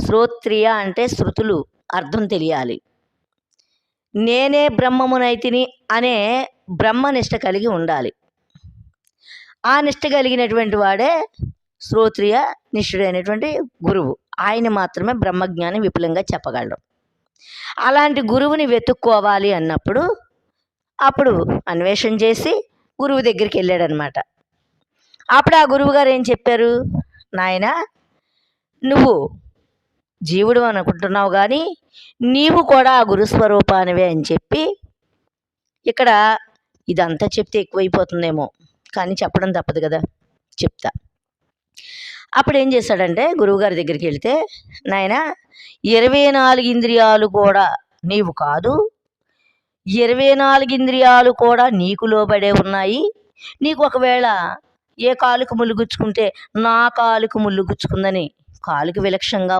శ్రోత్రియ అంటే శృతులు అర్థం తెలియాలి. నేనే బ్రహ్మమునైతిని అనే బ్రహ్మనిష్ట కలిగి ఉండాలి. ఆ నిష్ట కలిగినటువంటి వాడే శ్రోత్రియ నిష్ఠుడైనటువంటి గురువు. ఆయన మాత్రమే బ్రహ్మజ్ఞానం విపులంగా చెప్పగలరు. అలాంటి గురువుని వెతుక్కోవాలి అన్నప్పుడు అప్పుడు అన్వేషణ చేసి గురువు దగ్గరికి వెళ్ళాడనమాట. అప్పుడు ఆ గురువు గారు ఏం చెప్పారు, నాయన నువ్వు జీవుడు అనుకుంటున్నావు కానీ నీవు కూడా ఆ గురుస్వరూపానివే అని చెప్పి, ఇక్కడ ఇదంతా చెప్తే ఎక్కువైపోతుందేమో కానీ చెప్పడం తప్పదు కదా, చెప్తా. అప్పుడు ఏం చేశాడంటే గురువుగారి దగ్గరికి వెళ్తే, నాయన 24 ఇంద్రియాలు కూడా నీవు కాదు, 24 ఇంద్రియాలు కూడా నీకు లోబడే ఉన్నాయి. నీకు ఒకవేళ ఏ కాలుకు ముళ్ళు గుచ్చుకుంటే నా కాలుకు ముళ్ళు గుచ్చుకుందని కాలుకు విలక్షణంగా